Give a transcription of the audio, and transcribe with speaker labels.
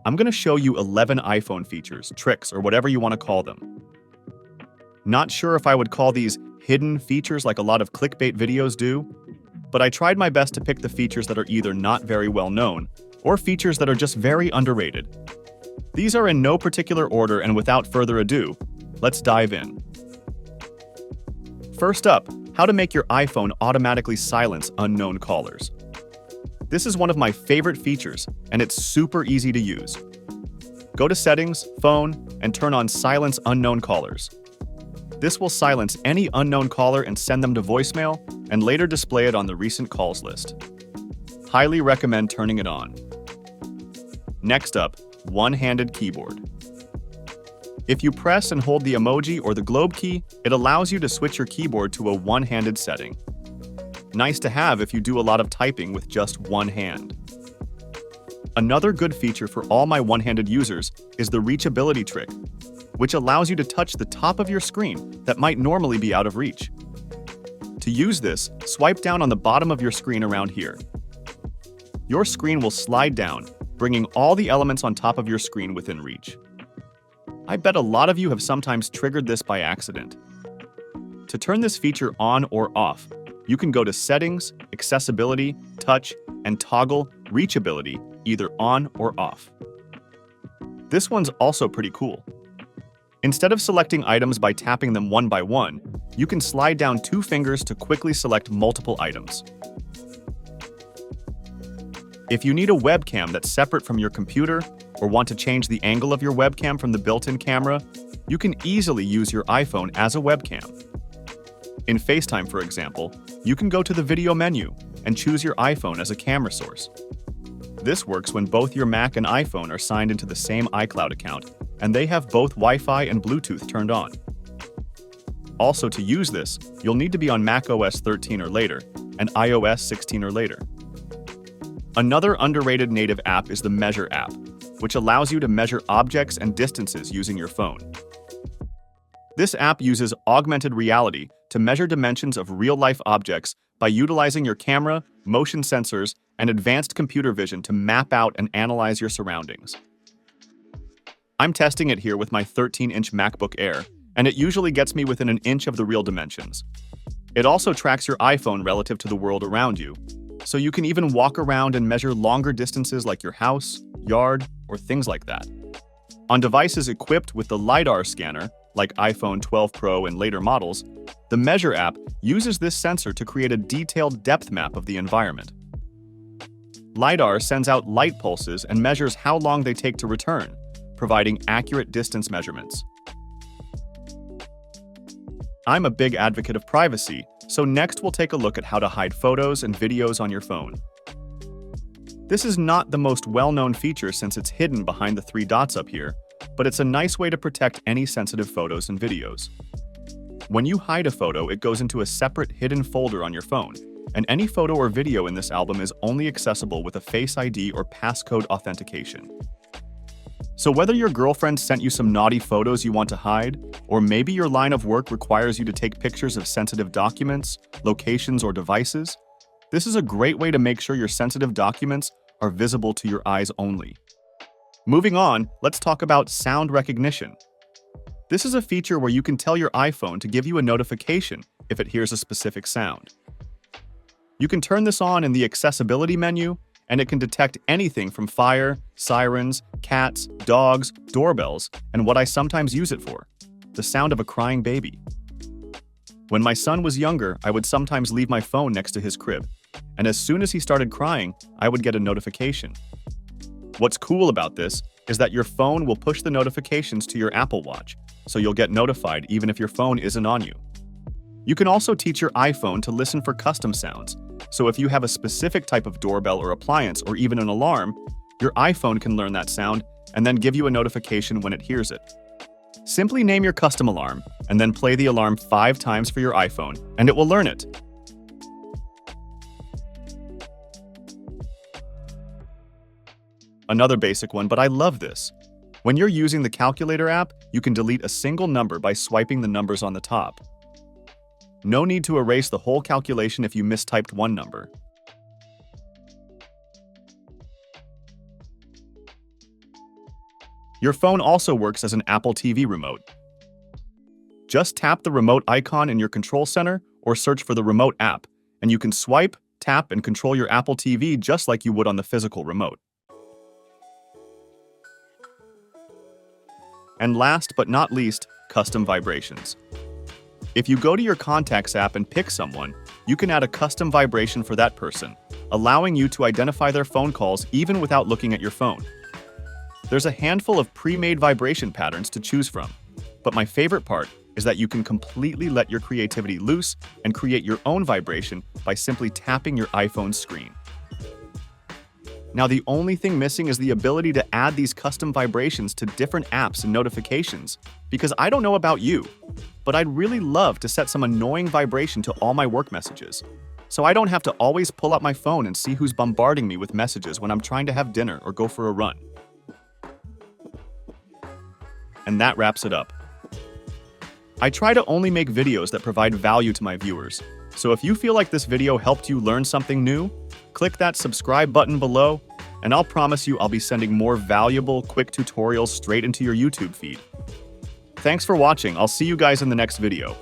Speaker 1: I'm going to show you 11 iPhone features, tricks, or whatever you want to call them. Not sure if I would call these hidden features like a lot of clickbait videos do, but I tried my best to pick the features that are either not very well known or features that are just very underrated. These are in no particular order, and without further ado, let's dive in. First up, how to make your iPhone automatically silence unknown callers. This is one of my favorite features, and it's super easy to use. Go to Settings, Phone, and turn on Silence Unknown Callers. This will silence any unknown caller and send them to voicemail, and later display it on the recent calls list. Highly recommend turning it on. Next up, One-Handed Keyboard. If you press and hold the emoji or the globe key, it allows you to switch your keyboard to a one-handed setting. Nice to have if you do a lot of typing with just one hand. Another good feature for all my one-handed users is the Reachability trick, which allows you to touch the top of your screen that might normally be out of reach. To use this, swipe down on the bottom of your screen around here. Your screen will slide down, bringing all the elements on top of your screen within reach. I bet a lot of you have sometimes triggered this by accident. To turn this feature on or off, you can go to Settings, Accessibility, Touch, and toggle Reachability either on or off. This one's also pretty cool. Instead of selecting items by tapping them one by one, you can slide down 2 fingers to quickly select multiple items. If you need a webcam that's separate from your computer or want to change the angle of your webcam from the built-in camera, you can easily use your iPhone as a webcam. In FaceTime, for example, you can go to the video menu and choose your iPhone as a camera source. This works when both your Mac and iPhone are signed into the same iCloud account, and they have both Wi-Fi and Bluetooth turned on. Also, to use this, you'll need to be on macOS 13 or later, and iOS 16 or later. Another underrated native app is the Measure app, which allows you to measure objects and distances using your phone. This app uses augmented reality to measure dimensions of real-life objects by utilizing your camera, motion sensors, and advanced computer vision to map out and analyze your surroundings. I'm testing it here with my 13-inch MacBook Air, and it usually gets me within an inch of the real dimensions. It also tracks your iPhone relative to the world around you, so you can even walk around and measure longer distances like your house, yard, or things like that. On devices equipped with the LiDAR scanner, like iPhone 12 Pro and later models, the Measure app uses this sensor to create a detailed depth map of the environment. LiDAR sends out light pulses and measures how long they take to return, providing accurate distance measurements. I'm a big advocate of privacy, so next we'll take a look at how to hide photos and videos on your phone. This is not the most well-known feature since it's hidden behind the 3 dots up here, but it's a nice way to protect any sensitive photos and videos. When you hide a photo, it goes into a separate hidden folder on your phone, and any photo or video in this album is only accessible with a Face ID or passcode authentication. So whether your girlfriend sent you some naughty photos you want to hide, or maybe your line of work requires you to take pictures of sensitive documents, locations, or devices, this is a great way to make sure your sensitive documents are visible to your eyes only. Moving on, let's talk about sound recognition. This is a feature where you can tell your iPhone to give you a notification if it hears a specific sound. You can turn this on in the Accessibility menu, and it can detect anything from fire, sirens, cats, dogs, doorbells, and what I sometimes use it for, the sound of a crying baby. When my son was younger, I would sometimes leave my phone next to his crib, and as soon as he started crying, I would get a notification. What's cool about this is that your phone will push the notifications to your Apple Watch, so you'll get notified even if your phone isn't on you. You can also teach your iPhone to listen for custom sounds, so if you have a specific type of doorbell or appliance or even an alarm, your iPhone can learn that sound and then give you a notification when it hears it. Simply name your custom alarm and then play the alarm 5 times for your iPhone, and it will learn it. Another basic one, but I love this. When you're using the Calculator app, you can delete a single number by swiping the numbers on the top. No need to erase the whole calculation if you mistyped one number. Your phone also works as an Apple TV remote. Just tap the remote icon in your control center or search for the remote app, and you can swipe, tap, and control your Apple TV just like you would on the physical remote. And last but not least, custom vibrations. If you go to your Contacts app and pick someone, you can add a custom vibration for that person, allowing you to identify their phone calls even without looking at your phone. There's a handful of pre-made vibration patterns to choose from, but my favorite part is that you can completely let your creativity loose and create your own vibration by simply tapping your iPhone screen. Now, the only thing missing is the ability to add these custom vibrations to different apps and notifications, because I don't know about you, but I'd really love to set some annoying vibration to all my work messages, so I don't have to always pull out my phone and see who's bombarding me with messages when I'm trying to have dinner or go for a run. And that wraps it up. I try to only make videos that provide value to my viewers, so if you feel like this video helped you learn something new, click that subscribe button below, and I'll promise you I'll be sending more valuable, quick tutorials straight into your YouTube feed. Thanks for watching. I'll see you guys in the next video.